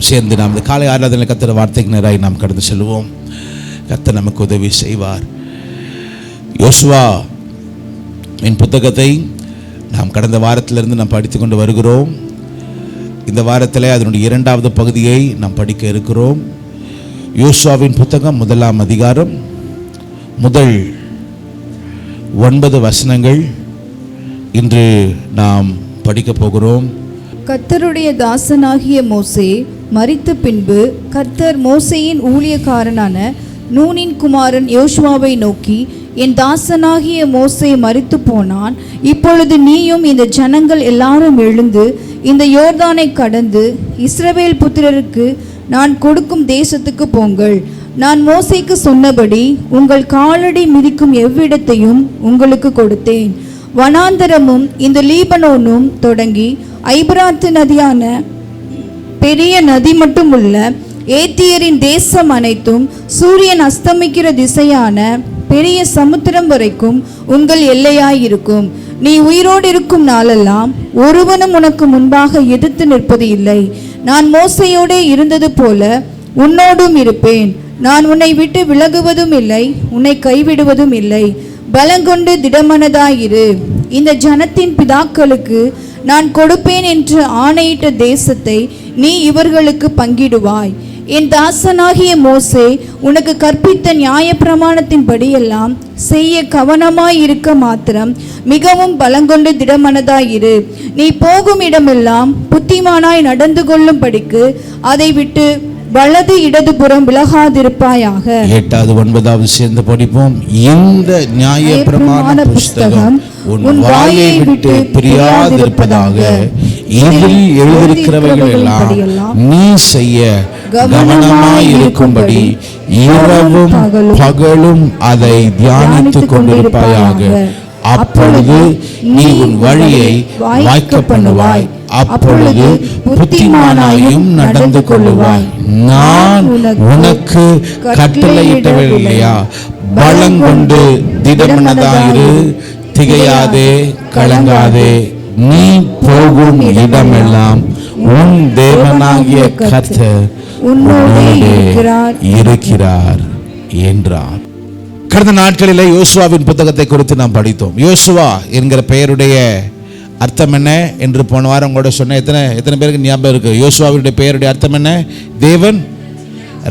சேர்ந்து நாம் இந்த காலை ஆராதனை கர்த்தர் வார்த்தைக்கு நேராய் நாம் கடந்து செல்வோம். கர்த்தர் நமக்கு உதவி செய்வார். யோசுவா என் புத்தகத்தை நாம் கடந்த வாரத்திலிருந்து நாம் படித்து கொண்டு வருகிறோம். இந்த வாரத்தில் அதனுடைய 2வது பகுதியை நாம் படிக்க இருக்கிறோம். யோசுவாவின் புத்தகம் 1ஆம் அதிகாரம் முதல் 9 வசனங்கள் இன்று நாம் படிக்க போகிறோம். கர்த்தருடைய தாசனாகிய மோசே மரித்த பின்பு கர்த்தர் மோசேயின் ஊழியக்காரனான நூனின் குமாரன் யோசுவாவை நோக்கி, என் தாசனாகிய மோசே மரித்து போனான். இப்பொழுது நீயும் இந்த ஜனங்கள் எல்லாரும் எழுந்து இந்த யோர்தானை கடந்து இஸ்ரவேல் புத்திரருக்கு நான் கொடுக்கும் தேசத்துக்கு போங்கள். நான் மோசேக்கு சொன்னபடி உங்கள் காலடி மிதிக்கும் எவ்விடத்தையும் உங்களுக்கு கொடுத்தேன். வனாந்தரமும் இந்த லீபனோனும் தொடங்கி ஐபிராத்து நதியான பெரிய நதி மட்டும் உள்ள ஏத்தியரின் தேசம் அனைத்தும் சூரியன் அஸ்தமிக்கிற திசையான பெரிய சமுத்திரம் வரைக்கும் உங்கள் எல்லையாயிருக்கும். நீ உயிரோடு இருக்கும் நாளெல்லாம் ஒருவனும் உனக்கு முன்பாக எதிர்த்து நிற்பது இல்லை. நான் மோசையோடே இருந்தது போல உன்னோடும் இருப்பேன். நான் உன்னை விட்டு விலகுவதும் இல்லை, உன்னை கைவிடுவதும் இல்லை. பலங்கொண்டு திடமனதாயிரு. இந்த ஜனத்தின் பிதாக்களுக்கு நான் கொடுப்பேன் என்று ஆணையிட்ட தேசத்தை நீ இவர்களுக்கு பங்கிடுவாய். என் தாசனாகிய மோசே உனக்கு கற்பித்த நியாயப்பிரமாணத்தின் படியெல்லாம் செய்ய கவனமாயிருக்க மாத்திரம் மிகவும் பலங்கொண்டு திடமனதாயிரு. நீ போகும் இடமெல்லாம் புத்திமானாய் நடந்து கொள்ளும்படிக்கு அதை விட்டு வலது இடதுபுறம் விலகாதிருப்பாயாக. 8வது 9வது சேர்ந்து படிப்போம். இந்த நியாயப்பிரமாண புஸ்தகம் உன் வாயை விட்டு பிரியாதிருப்பதாக. இதில் எழுதியிருக்கிறவைகள் எல்லாம் நீ செய்ய கவனமாயிருக்கும்படி இரவும் பகலும் அதை தியானித்துக் கொண்டிருப்பாயாக. அப்பொழுது நீ உன் வழியை வாய்க்க பண்ணுவாய், அப்பொழுது புத்திமானாயும் நடந்து கொள்ளுவாய். நான் உனக்கு கட்டளையிட்டவள் இல்லையா? பலங்கொண்டு திடமனதாயிரு, திகையாதே, கலங்காதே. நீ போகும் இடமெல்லாம் உன் தேவனாகிய கர்த்தர் உன்னோடே இருக்கிறார் என்றார். கடந்த நாட்களிலே யோசுவாவின் புத்தகத்தை குறித்து நாம் படித்தோம். யோசுவா என்கிற பெயருடைய அர்த்தம் என்ன என்று போன வாரம் உங்களோட சொன்ன எத்தனை பேருக்கு ஞாபகம் இருக்கு? யோசுவாவுடைய பெயருடைய அர்த்தம் என்ன? தேவன்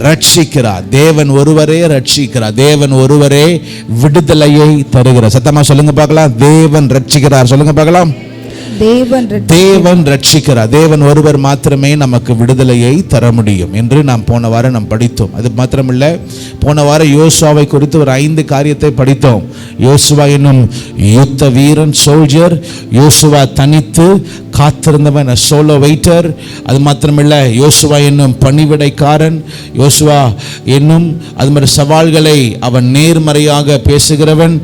ரட்சிக்கிறார். தேவன் ஒருவரே ரட்சிக்கிறார். தேவன் ஒருவரே விடுதலையை தருகிறார். சத்தமா சொல்லுங்க பார்க்கலாம். தேவன் ரட்சிக்கிறார். சொல்லுங்க பார்க்கலாம். தேவன் ரட்சிக்கிறார். தேவன் ஒருவர் மாத்திரமே நமக்கு விடுதலையை தர முடியும் என்று நாம் போன வாரம் நாம் படித்தோம். அது மாத்திரமில்ல, போன வாரம் யோசுவாவை குறித்து ஒரு 5 காரியத்தை படித்தோம். யோசுவா என்னும் யுத்த வீரன், சோல்ஜர். யோசுவா தனித்து காத்திருந்தவன், சோலோ வெயிட்டர். அது மாத்திரமில்ல, யோசுவா என்னும் பணிவிடைக்காரன். யோசுவா என்னும் அது மாதிரி சவால்களை அவன் நேர்மறையாக பேசுகிறவன்.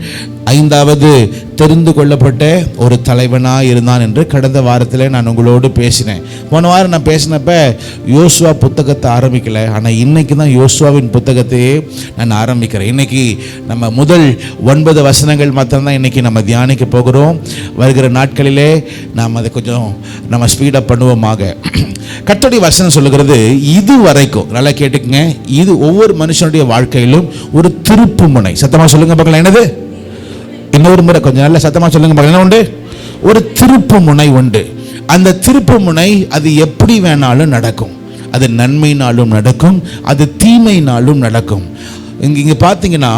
5வது தெரிந்து கொள்ளப்பட்ட ஒரு தலைவனாக இருந்தான் என்று கடந்த வாரத்தில் நான் உங்களோடு பேசினேன். போன வாரம் நான் பேசினப்ப யோசுவா புத்தகத்தை ஆரம்பிக்கலை, ஆனால் இன்னைக்கு தான் யோசுவாவின் புத்தகத்தையே நான் ஆரம்பிக்கிறேன். இன்னைக்கு நம்ம முதல் 9 வசனங்கள் மாத்திரம்தான் இன்னைக்கு நம்ம தியானிக்க போகிறோம். வருகிற நாட்களிலே நாம் அதை கொஞ்சம் நம்ம ஸ்பீடப் பண்ணுவோமாக. கர்த்தருடைய வசனம் சொல்லுகிறது, இது வரைக்கும் நல்லா கேட்டுக்குங்க, இது ஒவ்வொரு மனுஷனுடைய வாழ்க்கையிலும் ஒரு திருப்பு முனை. சத்தமாக சொல்லுங்க பார்க்கலாம். என்னது? இன்னொரு முறை கொஞ்சம் நல்ல சத்தமா சொல்லுங்க பார்க்கலாம். என்ன உண்டு? ஒரு திருப்பு முனை உண்டு. அந்த திருப்பு முனை அது எப்படி வேணாலும் நடக்கும். அது நன்மைனாலும் நடக்கும், அது தீமைனாலும் நடக்கும். இங்க பார்த்தீங்கன்னா,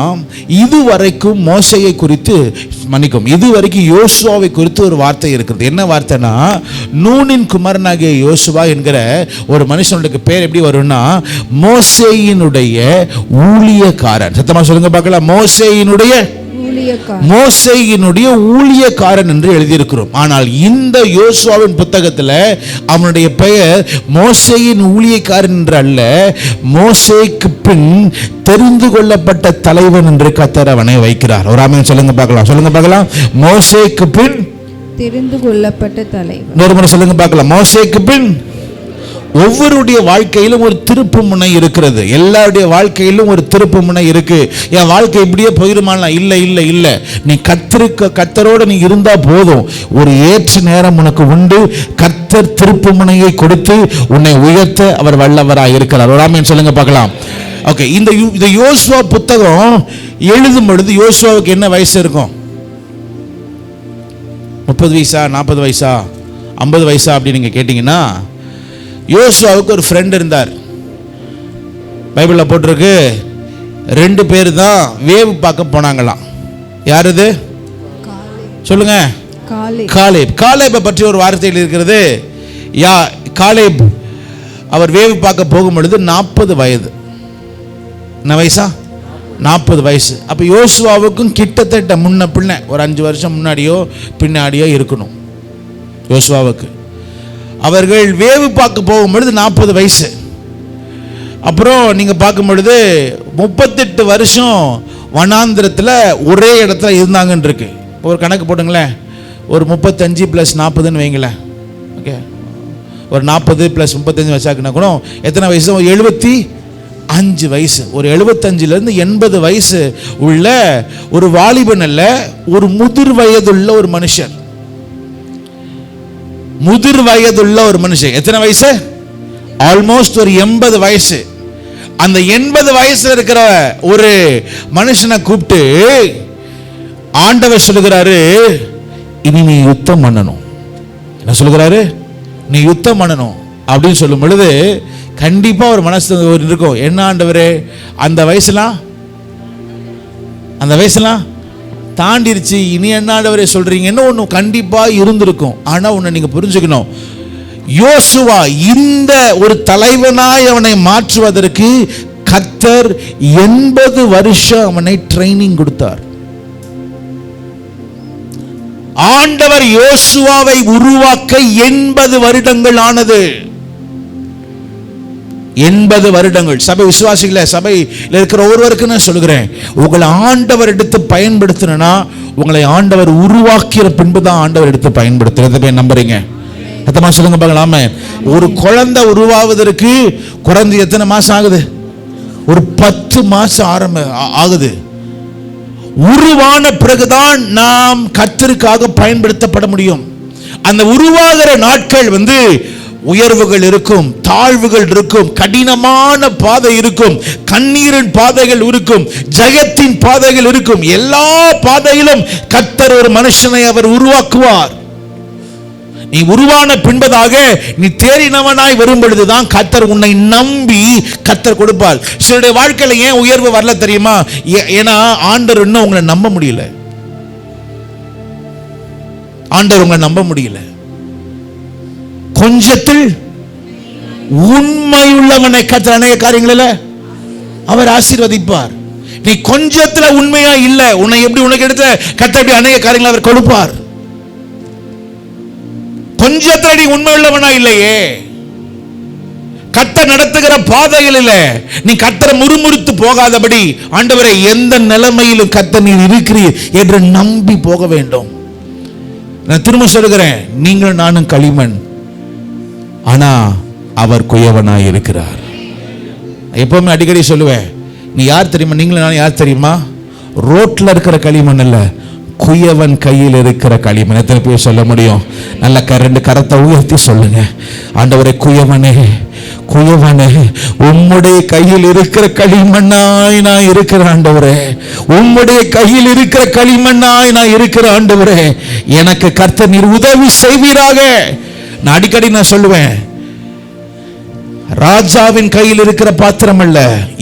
இதுவரைக்கும் மோசையை குறித்து இதுவரைக்கும் யோசுவாவை குறித்து ஒரு வார்த்தை இருக்கிறது. என்ன வார்த்தைனா, நூனின் குமாரனாகிய யோசுவா என்கிற ஒரு மனுஷனுடைய பேர் எப்படி வரும்னா, மோசேயினுடைய ஊழியக்காரன். சத்தமா சொல்லுங்க பார்க்கலாம். மோசேயினுடைய ஊழியக்காரன் என்று எழுதியிருக்கிறோம். ஆனால் இந்த யோசுவாவின் புத்தகத்தில் அவனுடைய பெயர் மோசேயின் ஊழியக்காரன் என்று அல்ல, மோசேக்கு பின் தெரிந்து கொள்ளப்பட்ட தலைவன் என்று கர்த்தர் அவனை வைக்கிறார். ஒரு ஆமென் சொல்லுங்க பார்க்கலாம். சொல்லுங்க பார்க்கலாம். மோசேக்கு பின் தெரிந்து கொள்ளப்பட்ட தலைவன். இன்னொரு முறை சொல்லுங்க பார்க்கலாம். மோசேக்கு பின் ஒவ்வொருடைய வாழ்க்கையிலும் ஒரு திருப்பு முனை இருக்கிறது. எல்லாருடைய வாழ்க்கையிலும் ஒரு திருப்பு முனை இருக்கு. என் வாழ்க்கை இப்படியே போயிருமானா? இல்லை இல்லை இல்லை. நீ கர்த்தரோடு நீ இருந்தா போதும். ஒரு ஏற்ற நேரம் உனக்கு உண்டு. கர்த்தர் திருப்பு முனையை கொடுத்து உன்னை உயர்த்த அவர் வல்லவராய் இருக்கிறார். ஒரு ஆமென் சொல்லுங்க பார்க்கலாம். ஓகே, இந்த யோசுவா புத்தகம் எழுதும் பொழுது யோசுவாவுக்கு என்ன வயசு இருக்கும்? 30 வயசா, 40 வயசா, 50 வயசா அப்படின்னு நீங்க கேட்டீங்கன்னா, யோசுவாவுக்கு ஒரு ஃப்ரெண்ட் இருந்தார். பைபிளில் போட்டிருக்கு, 2 பேர் தான் வேவு பார்க்க போனாங்களாம். யார் இது? சொல்லுங்க. காலேப். காலேபை பற்றி ஒரு வார்த்தையில் இருக்கிறது. காலேப் அவர் வேவு பார்க்க போகும் பொழுது 40 வயது. என்ன வயசா? 40 வயசு. அப்போ யோசுவாவுக்கும் கிட்டத்தட்ட முன்ன பின்ன ஒரு 5 வருஷம் முன்னாடியோ பின்னாடியோ இருக்கணும் யோசுவாவுக்கு. அவர்கள் வேவு பார்க்க போகும் பொழுது 40 வயசு. அப்புறம் நீங்க பார்க்கும் பொழுது 38 வருஷம் வனாந்திரத்தில் ஒரே இடத்துல இருந்தாங்கன்னு இருக்கு. ஒரு கணக்கு போட்டுங்களேன், ஒரு 35 + 40ன்னு வைங்களேன். ஓகே, ஒரு 40 + 35 வச்சாக்குன்னா கூட எத்தனை வயசு? 75 வயசு. ஒரு 75லேருந்து 80 வயசு உள்ள ஒரு வாலிபன் அல்ல, ஒரு முதிர் வயதுள்ள ஒரு மனுஷர். முதிர் வயதுள்ள ஒரு மனுஷன். எத்தனை வயசு? ஆல்மோஸ்ட் ஒரு 80 வயசு. அந்த 80 வயசுல இருக்கிற ஒரு மனுஷனை கூப்பிட்டு ஆண்டவர் சொல்லுகிறாரு, இனி நீ யுத்தம் பண்ணணும். என்ன சொல்லுகிறாரு? நீ யுத்தம் பண்ணணும் அப்படின்னு சொல்லும் பொழுது கண்டிப்பா ஒரு மனசு இருக்கும், என்ன ஆண்டவரே, அந்த வயசுலாம் தாண்டிருச்சு, இனி என்ன ஆண்டவரே சொல்றீங்கன்னு ஒன்று கண்டிப்பா இருந்திருக்கும். ஆனா ஒன்று நீங்க புரிஞ்சுக்கணும், யோசுவா இந்த ஒரு தலைவனாய் அவனை மாற்றுவதற்கு கர்த்தர் 80 வருஷம் அவனை ட்ரைனிங் கொடுத்தார். ஆண்டவர் யோசுவாவை உருவாக்க 80 வருடங்கள் ஆனது. 80 வருடங்கள். சபை விசுவாசிகள, சபையில் இருக்கிற ஒருவருக்கு நான் சொல்லுகிறேன், உங்களை ஆண்டவர் எடுத்து பயன்படுத்தினா, உங்களை ஆண்டவர் உருவாக்கிற பின்பு தான் ஆண்டவர் எடுத்து பயன்படுத்துறது. நம்புறீங்க? எத்தனை சொல்லுங்க பார்க்கலாமே. ஒரு குழந்தை உருவாவதற்கு குறைஞ்சு எத்தனை மாசம் ஆகுது? ஒரு 10 மாசம் ஆகுது. உருவான பிறகுதான் நாம் கர்த்தருக்காக பயன்படுத்தப்பட முடியும். அந்த உருவாகிற நாட்கள் உயர்வுகள் இருக்கும், தாழ்வுகள் இருக்கும், கடினமான பாதை இருக்கும், கண்ணீரின் பாதைகள் இருக்கும், ஜெயத்தின் பாதைகள் இருக்கும். எல்லா பாதையிலும் கர்த்தர் ஒரு மனுஷனை அவர் உருவாக்குவார். நீ உருவான பின்பதாக நீ தேறினவனாய் வரும் பொழுதுதான் கர்த்தர் உன்னை நம்பி கர்த்தர் கொடுப்பார். சிலருடைய வாழ்க்கையில ஏன் உயர்வு வரல தெரியுமா? ஏன்னா ஆண்டவர் இன்னும் உங்களை நம்ப முடியல. ஆண்டவர் உங்களை நம்ப முடியல. கொஞ்சத்தில் உண்மையுள்ளவனை கர்த்தர் அநேக காரியங்களில் அவர் ஆசீர்வதிப்பார். நீ கொஞ்சத்துல உண்மையா இல்ல, உன்னை எப்படி உனக்கு எடுத்த கர்த்தர் அநேக காரியங்களை அவர் கொடுப்பார். கொஞ்சத்துல நீ உண்மை உள்ளவனா இல்லையே, கர்த்தர் நடத்துகிற பாதைகளில் நீ கர்த்தரை முறுமுறுத்து போகாதபடி, ஆண்டவரே எந்த நிலைமையிலும் கர்த்தர் நீ இருக்கிறீர் என்று நம்பி போக வேண்டும். நான் திரும்ப சொல்லுகிறேன், நீங்கள் நானும் களிமண், ஆனா அவர் குயவனாய் இருக்கிறார். எப்பவுமே அடிக்கடி சொல்லுவேன், நீ யார் தெரியுமா? நீங்களும் நானும் யார் தெரியுமா? ரோட்ல இருக்கிற களிமண் அல்ல, குயவன் கையில் இருக்கிற களிமண். எத்தனை பேர் சொல்ல முடியும்? நல்ல ரெண்டு கரத்தை உயர்த்தி சொல்லுங்க, ஆண்டவரே குயவனே, குயவனே, உம்முடைய கையில் இருக்கிற களிமண்ணாய் நான் இருக்கிற ஆண்டவரே, உம்முடைய கையில் இருக்கிற களிமண்ணாய் நான் இருக்கிற ஆண்டவரே, எனக்கு கர்த்தர் நீர் உதவி செய்வீராக. நான் அடிக்கடி நான் சொல்லுவேன், ராஜாவின் கையில் இருக்கிற பாத்திரம் அல்ல,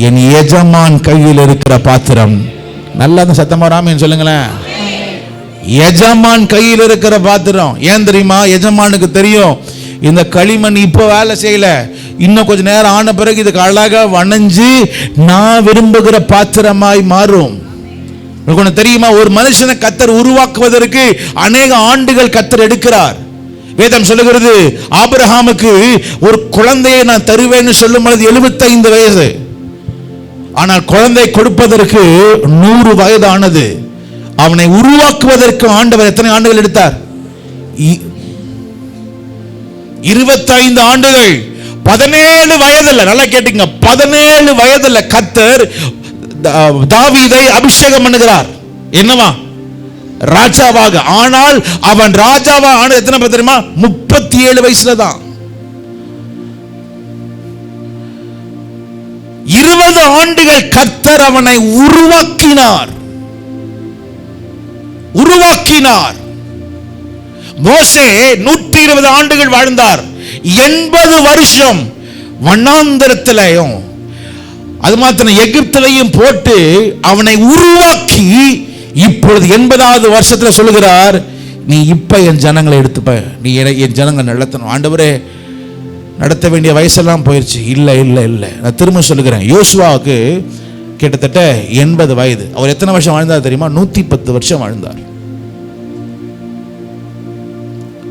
என் எஜமான் கையில் இருக்கிற பாத்திரம். நல்லா சத்தமா ராமன் சொல்லுங்களேன். எஜமான் கையில் இருக்கிற பாத்திரம். ஏன் தெரியுமா? எஜமானுக்கு தெரியும், இந்த களிமண் இப்போ வேலை செய்யல, இன்னும் கொஞ்ச நேரம் ஆன பிறகு இதுக்கு அழகா வணைஞ்சு நான் விரும்புகிற பாத்திரமாய் மாறும். உங்களுக்கு தெரியுமா? ஒரு மனுஷனை கர்த்தர் உருவாக்குவதற்கு அநேக ஆண்டுகள் கர்த்தர் எடுக்கிறார். வேதம் சொல்லுகிறது, ஆபிரகாமுக்கு ஒரு குழந்தையை நான் தருவேன்னு சொல்லும் பொழுது 75 வயது, ஆனால் குழந்தை கொடுப்பதற்கு 100 வயதானது. அவனை உருவாக்குவதற்கு ஆண்டவர் எத்தனை ஆண்டுகள் எடுத்தார்? 25 ஆண்டுகள். 17 வயதுல, நல்லா கேட்டீங்க, 17 வயதுல கர்த்தர் தாவீதை அபிஷேகம் பண்ணுகிறார். என்னவா? ராஜாவாக. ஆனால் அவன் ராஜாவா ஆனது எத்தனை தெரியுமா? 37 வயசுல தான். 20 ஆண்டுகள் கர்த்தர் அவனை உருவாக்கினார். மோசே 120 ஆண்டுகள் வாழ்ந்தார். 80 வருஷம் வண்ணாந்தரத்திலையும் அது மாத்திரம் எகிப்திலையும் போட்டு அவனை உருவாக்கி இப்பொழுது 80வது வருஷத்துல சொல்லுகிறார், நீ இப்ப என் ஜனங்களை எடுத்துப்ப, நீ என் ஜனங்களை நடத்தணும். ஆண்டவரே, நடத்த வேண்டிய வயசெல்லாம் போயிடுச்சு. இல்ல இல்ல இல்ல, நான் திரும்ப சொல்லுகிறேன். யோசுவாவுக்கு கிட்டத்தட்ட 80 வயது. அவர் எத்தனை வருஷம் வாழ்ந்தார் தெரியுமா? 110 வருஷம் வாழ்ந்தார்.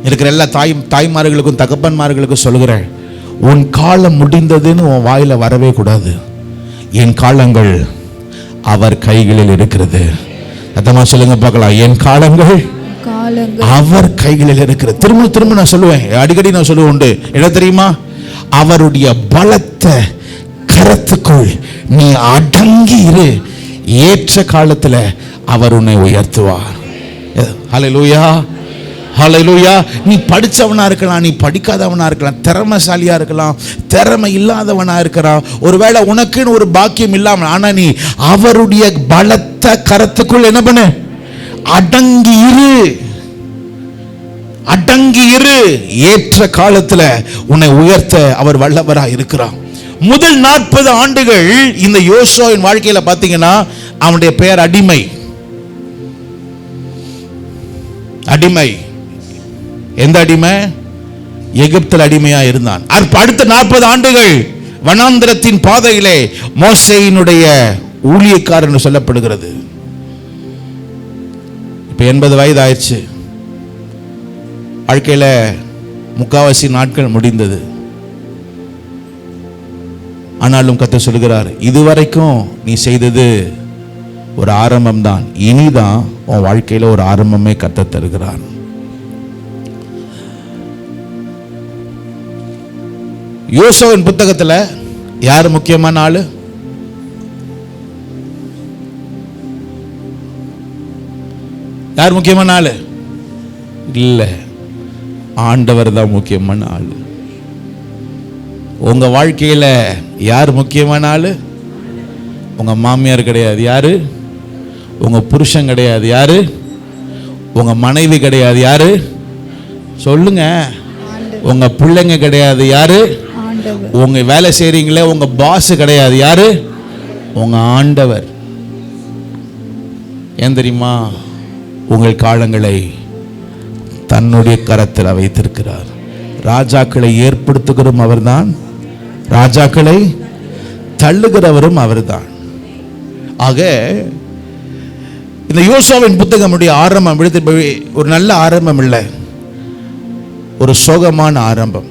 இருக்கிற எல்லா தாய்மார்களுக்கும் தகப்பன்மார்களுக்கும் சொல்லுகிறேன், உன் காலம் முடிந்ததுன்னு உன் வாயில வரவே கூடாது. என் காலங்கள் அவர் கைகளில் இருக்கிறது. அத்தமா சொல்லுங்க பார்க்கலாம், என் காலங்கள் அவர் கைகளில் இருக்கிறது. திரும்ப திரும்ப நான் சொல்லுவேன், அடிக்கடி நான் சொல்லுவேன் உண்டு. என்ன தெரியுமா? அவருடைய பலத்த கரத்துக்குள் நீ அடங்கி இரு. ஏற்ற காலத்துல அவர் உன்னை உயர்த்துவார். ஹல்லேலூயா, ஹல்லேலூயா. நீ படிச்சவனா இருக்கலாம், நீ படிக்காதவனா இருக்கலாம், திறமைசாலியா இருக்கலாம், திறமை இல்லாதவனா இருக்கலாம், ஒருவேளை உனக்குன்னு ஒரு பாக்கியம் இல்லாம, ஆனா நீ அவருடைய பலத்த கரத்துக்குள் என்ன பண்ணு? அடங்கி இரு. ஏற்ற காலத்துல உன்னை உயர்த்த அவர் வல்லவரா இருக்கிறார். முதல் 40 ஆண்டுகள் இந்த யோசுவாவின் வாழ்க்கையில பாத்தீங்கன்னா அவனுடைய பெயர் அடிமை. எந்த அடிமை? எகிப்தில் அடிமையா இருந்தான். அடுத்த 40 ஆண்டுகள் வனாந்திரத்தின் பாதையிலே மோசேயினுடைய ஊழியக்காரன் சொல்லப்படுகிறது. இப்ப 80 வயது ஆயிடுச்சு. வாழ்க்கையில முக்காவாசி நாட்கள் முடிந்தது. ஆனாலும் கர்த்தர் சொல்லுகிறார், இதுவரைக்கும் நீ செய்தது ஒரு ஆரம்பம் தான், இனிதான் உன் வாழ்க்கையில ஒரு ஆரம்பமே கர்த்தர் தருகிறார். யோசுவாவின் புத்தகத்துல யார் முக்கியமான ஆளு? யார் முக்கியமான ஆளு? இல்ல, ஆண்டவர் தான் முக்கியமான ஆளு. உங்க வாழ்க்கையில யார் முக்கியமான ஆளு? உங்க மாமியார் கிடையாது. யாரு? உங்க புருஷன் கிடையாது. யாரு? உங்க மனைவி கிடையாது. யாரு? சொல்லுங்க. உங்க பிள்ளைங்க கிடையாது. யாரு? உங்க வேலை செய்றீங்களே உங்க பாஸ் கிடையாது. யாரு? உங்க ஆண்டவர். ஏன் தெரியுமா? உங்கள் காலங்களை தன்னுடைய கரத்தில் வைத்திருக்கிறார். ராஜாக்களை ஏற்படுத்துகிறவரும் அவர்தான், ராஜாக்களை தள்ளுகிறவரும் அவர்தான். ஆக இந்த யோசுவாவின் புத்தகமுடைய ஆரம்பம் ஒரு நல்ல ஆரம்பம் இல்லை, ஒரு சோகமான ஆரம்பம்.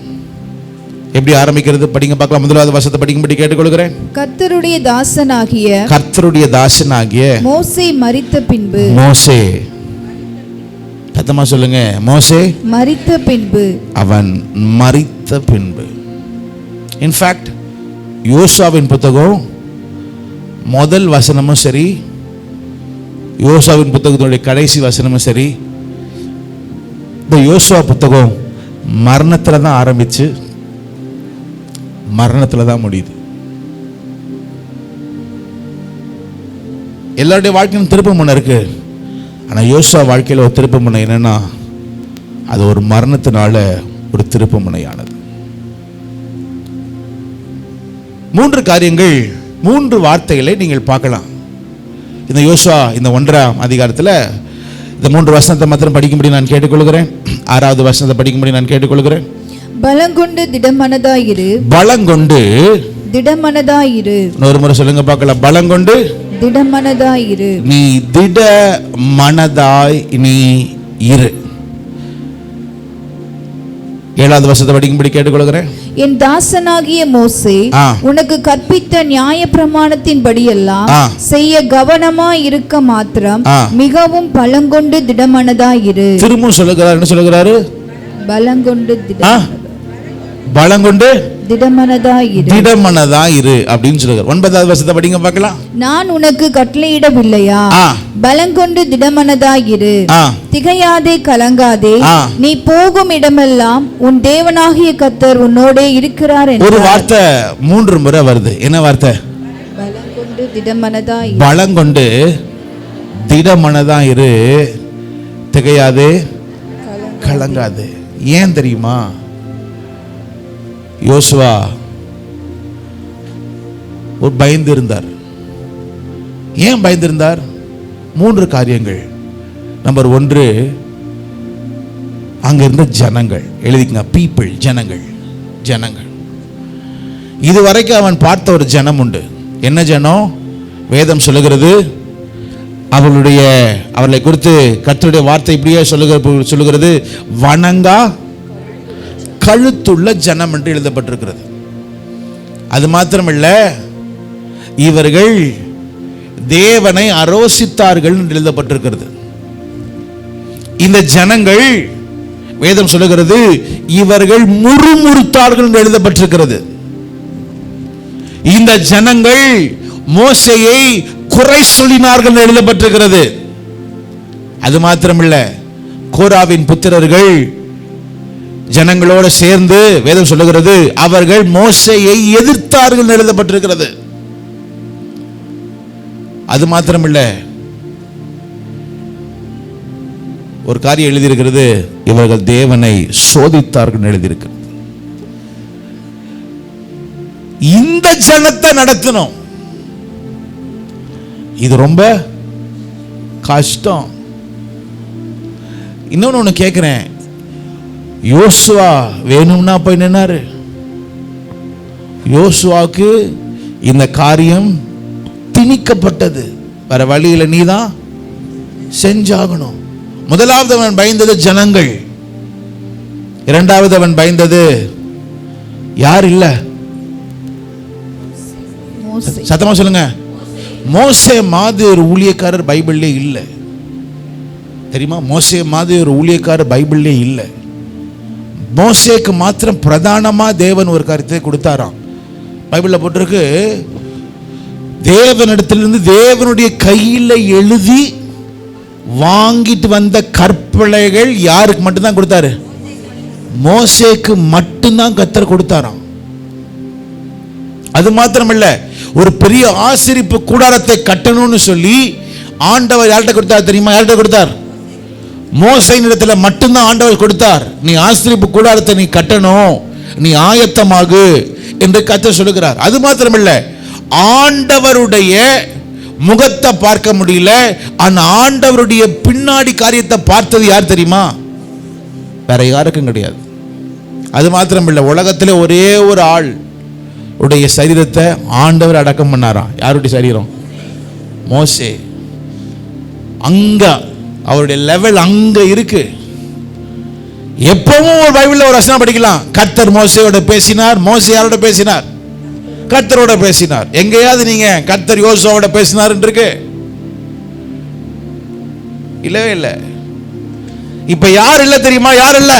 எப்படி ஆரம்பிக்கிறது? படிங்க பார்க்கலாம். முதலாவது வசனத்தை படிக்கும்படி கேட்டுக்கொள்கிறேன். கர்த்தருடைய தாசனாகிய மோசே மரித்த பின்பு, மோசே சத்தமா சொல்லுங்க, மோசே மரித்த பின்பு, அவன் மரித்த பின்பு. இன்ஃபேக்ட் யோசுவாவின் புத்தகம் முதல் வசனமும் சரி, யோசுவாவின் புத்தகத்தினுடைய கடைசி வசனமும் சரி, இந்த யோசுவா புத்தகம் மரணத்துல தான் ஆரம்பிச்சு மரணத்துல தான் முடியுது. எல்லாருடைய வாழ்க்கையும் திருப்ப முன்ன இருக்கு. ஆனா யோசுவா வாழ்க்கையில ஒரு திருப்ப முனை என்னன்னா, அது ஒரு மரணத்தினால ஒரு திருப்ப முனையானது. 3 காரியங்கள், 3 வார்த்தைகளை நீங்கள் பார்க்கலாம் இந்த யோசுவா இந்த 1ஆம் அதிகாரத்துல. இந்த 3 வசனத்தை மாத்திரம் படிக்கும்படி நான் கேட்டுக்கொள்கிறேன். 6வது வசனத்தை படிக்கும்படி நான் கேட்டுக்கொள்கிறேன். பலங்கொண்டு திடமனதாயிரு. பலங்கொண்டு திடமனதாயிரு. இன்னொரு முறை சொல்லுங்க பார்க்கலாம். பலங்கொண்டு திடமனதாயிரு. நீ திட மனதாய் நீ இரு. 7வது வசனத்தை படிக்கும்படி கேட்டுக்கொள்கிறேன். என் தாசனாகிய மோசே உனக்கு கற்பித்த நியாய பிரமாணத்தின்படியெல்லாம் செய்ய கவனமாய் இருக்க மாத்திரம் மிகவும் பலங்கொண்டு திடமனதாயிரு. திரும்ப சொல்லுகிறார். என்ன சொல்லுகிறாரு? பலங்கொண்டு பலம் கொண்டு திடமனதாயிரு. திடமனதாயிரு அப்படின்னு சொல்லுகிறார். 9வது வசனத்தை படிங்க பார்க்கலாம். நான் உனக்கு கட்டளையிடவில்லையா? பலங்கொண்டு திடமனதாயிரு, திகையாதே கலங்காதே, நீ போகும் இடமெல்லாம் உன் தேவனாகிய கர்த்தர் உன்னோடே இருக்கிறார் என்று. ஒரு வார்த்தை 3 முறை வருது. என்ன வார்த்தை? பலங்கொண்டு திடமனதாயிரு. பலங்கொண்டு திடமனதாயிரு, திகையாதே கலங்காதே. ஏன் தெரியுமா? யோசுவா ஒரு பயந்து இருந்தார். ஏன் பயந்திருந்தார்? 3 காரியங்கள். நம்பர் 1, அங்க இருந்த ஜனங்கள். எழுதிக்கங்க, பீப்பிள், ஜனங்கள். இதுவரைக்கும் அவன் பார்த்த ஒரு ஜனம் உண்டு. என்ன ஜனம்? வேதம் சொல்லுகிறது, அவர்களை குறித்து கர்த்தருடைய வார்த்தை இப்படியே சொல்லுகிறது, வணங்கா கழுத்துள்ள ஜனம் என்று எழுதப்பட்டிருக்கிறது. அது மாத்திரமல்ல, இவர்கள் தேவனை அரோசித்தார்கள் என்று எழுதப்பட்டிருக்கிறது. இந்த ஜனங்கள், வேதம் சொல்லுகிறது, இவர்கள் முறுமுறுத்தார்கள் என்று எழுதப்பட்டிருக்கிறது. இந்த ஜனங்கள் மோசேயை குறை சொல்லினார்கள் என்று எழுதப்பட்டிருக்கிறது. அது மாத்திரமல்ல, கோராவின் புத்திரர்கள் ஜனங்களோடு சேர்ந்து வேதம் சொல்லுகிறது, அவர்கள் மோசேயை எதிர்த்தார்கள் என்று எழுதப்பட்டிருக்கிறது. அது மாத்திரமல்ல, ஒரு காரியம் எழுதியிருக்கிறது, இவர்கள் தேவனை சோதித்தார்கள் எழுதியிருக்கிறது. இந்த ஜனத்தை நடத்தணும். இது ரொம்ப கஷ்டம். இன்னொன்னு ஒன்று கேட்கிறேன், யோசுவா வேணும்னா போய் நின்னாரு. யோசுவாவுக்கு இந்த காரியம் திணிக்கப்பட்டது. வேற வழியில் நீ தான் செஞ்சாகணும். முதலாவது அவன் பயந்தது ஜனங்கள். இரண்டாவது அவன் பயந்தது யார்? இல்ல, சத்தமா சொல்லுங்க. மோசே மாதிரி ஒரு ஊழியக்காரர் பைபிள்லே இல்லை. தெரியுமா? மோசே மாதிரி ஒரு ஊழியக்காரர் பைபிள்லே இல்லை. மோசேக்கு மாத்திரம் பிரதானமா தேவன் ஒரு காரியத்தை கொடுத்தாராம். பைபிள்ல போட்டிருக்கு, தேவனிடத்திலிருந்து தேவனுடைய கையில் எழுதி வாங்கிட்டு வந்த கற்பனைகள் யாருக்கு மட்டும்தான் கொடுத்தாரு? மோசேக்கு மட்டும்தான் கர்த்தர் கொடுத்தாராம். அது மாத்திரமல்ல, ஒரு பெரிய ஆசரிப்பு கூடாரத்தை கட்டணும்னு சொல்லி ஆண்டவர் யார்கிட்ட கொடுத்தார் தெரியுமா? யார்கிட்ட கொடுத்தார்? மோசேயின் இடத்துல மட்டும்தான் ஆண்டவர் கொடுத்தார். நீ ஆசரிப்பு கூடாரத்தை நீ கட்டணும், நீ ஆயத்தமாகு என்று கர்த்தர் சொல்லுகிறார். அது மாத்திரமல்ல, ஆண்டவருடைய முகத்தை பார்க்க முடியல, அந்த ஆண்டவருடைய பின்னாடி காரியத்தை பார்த்தது யார் தெரியுமா? வேற யாருக்கும் கிடையாது. அது மாத்திரமல்ல, உலகத்திலே ஒரே ஒரு ஆள் உடைய சரீரத்தை ஆண்டவர் அடக்கம் பண்ணாராம். யாருடைய சரீரம்? மோசே. அங்க அவருடைய லெவல் அங்க இருக்கு. எப்பவும் ஒரு பைபிள்ல ஒரு வசனம் படிக்கலாம், கர்த்தர் மோசேயோட பேசினார். மோசே யாரோட பேசினார்? கர்த்தரோட பேசினார். எங்கேயாவது நீங்க கர்த்தர் யோசுவாவோட பேசினார் இருக்கு? இல்லவே இல்ல. இப்ப யார் இல்ல தெரியுமா? யார் இல்ல?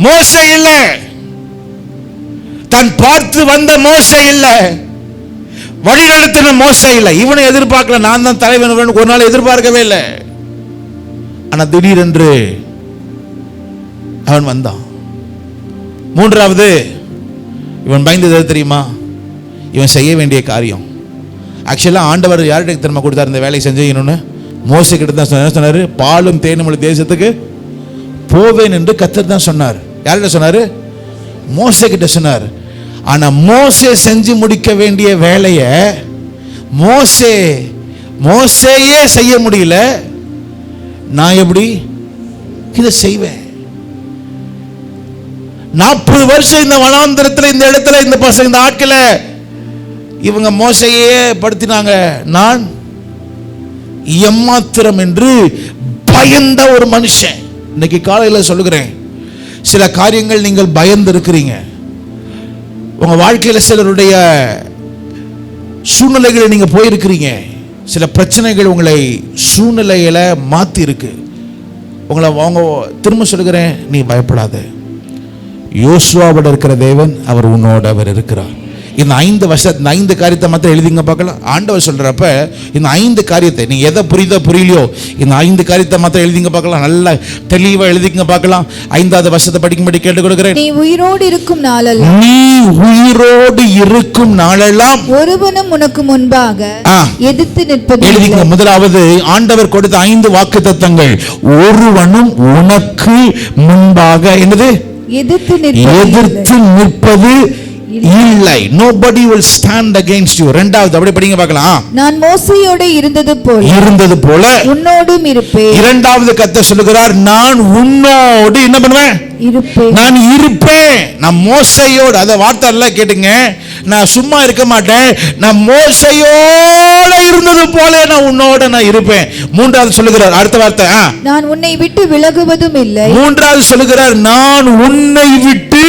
மோசே இல்ல. தான் பார்த்து வந்த மோசே இல்ல, வழி நடத்தின மோசே இல்ல. இவனை எதிர்பார்க்கல, நான் தான் தலைவன் ஒரு நாள் எதிர்பார்க்கவே இல்லை. ஆனா திடீரென்று அவன் வந்தான். மூன்றாவது இவன் பயந்தது தெரியுமா? இவன் செய்ய வேண்டிய காரியம். ஆக்சுவலா ஆண்டவர் யார்கிட்ட திரும்ப கொடுத்தார் இந்த வேலையை செஞ்சு? மோசே கிட்ட தான் சொன்னாரு, பாலும் தேனும் உள்ள தேசத்துக்கு போவேன் என்று கர்த்தர் தான் சொன்னார். யார்கிட்ட சொன்னாரு? மோசே கிட்ட சொன்னார். ஆனா மோசே செஞ்சு முடிக்க வேண்டிய வேலையை மோசேயே செய்ய முடியல. நான் எப்படி இதை செய்வேன்? 40 வருஷம் இந்த வனாந்தரத்தில், இந்த இடத்துல, இந்த பசங்க, இந்த ஆட்களை இவங்க மோசையே படுத்தினாங்க. நான் எம்மாத்திரம் என்று பயந்த ஒரு மனுஷன். இன்னைக்கு காலையில் சொல்லுகிறேன், சில காரியங்கள் நீங்கள் பயந்து இருக்கிறீங்க. உங்க வாழ்க்கையில் சிலருடைய சூழ்நிலைகளை நீங்க போயிருக்கிறீங்க. சில பிரச்சனைகள் உங்களை சூழ்நிலையில மாத்தி இருக்கு. உங்களை அவங்க திரும்ப சொல்லுகிறேன், நீ பயப்படாத. யோசுவாவோட இருக்கிற தேவன், அவர் உன்னோட அவர் இருக்கிறார். இந்த 5 காரியத்தை மாத்திரம் எழுதிங்க பார்க்கலாம். ஆண்டவர் சொல்றப்ப இந்த 5 காரியத்தை நீ எதை புரியலையோ இந்த 5 காரியத்தை மாத்திரம் எழுதிங்க பார்க்கலாம். நல்லா தெளிவா எழுதிங்க பார்க்கலாம். 5வது வசனத்தை படிக்கும்படி கேட்டு கொடுக்கிறேன். நீ உயிரோடு இருக்கும் நாளெல்லாம், நீ உயிரோடு இருக்கும் நாளெல்லாம் ஒருவனும் உனக்கு முன்பாக எதிர்த்து நிற்பது. எழுதிங்க. முதலாவது ஆண்டவர் கொடுத்த 5 வாக்குத்தத்தங்கள். ஒருவனும் உனக்கு முன்பாக என்னது? எதிர்த்து நிற்பது இல்லை. nobody will stand against you. இரண்டாவது அப்படியே படிங்க பார்க்கலாம். நான் மோசேயோடு இருந்தது போல உன்னோடும் இருப்பேன். இரண்டாவது கர்த்தர் சொல்லுகிறார், நான் உன்னோடு என்ன பண்ணுவேன்? நான் இருப்பேன். நான் மோசேயோடு, அத வார்த்தை எல்லாம் கேட்டுங்க, நான் சும்மா இருக்க மாட்டேன். நான் மோசேயோட இருந்தது போல நான் உன்னோட நான் இருப்பேன். மூன்றாவது சொல்லுகிறார், அடுத்த வார்த்தை, நான் உன்னை விட்டு விலகுவதும் இல்லை. மூன்றாவது சொல்லுகிறார், நான் உன்னை விட்டு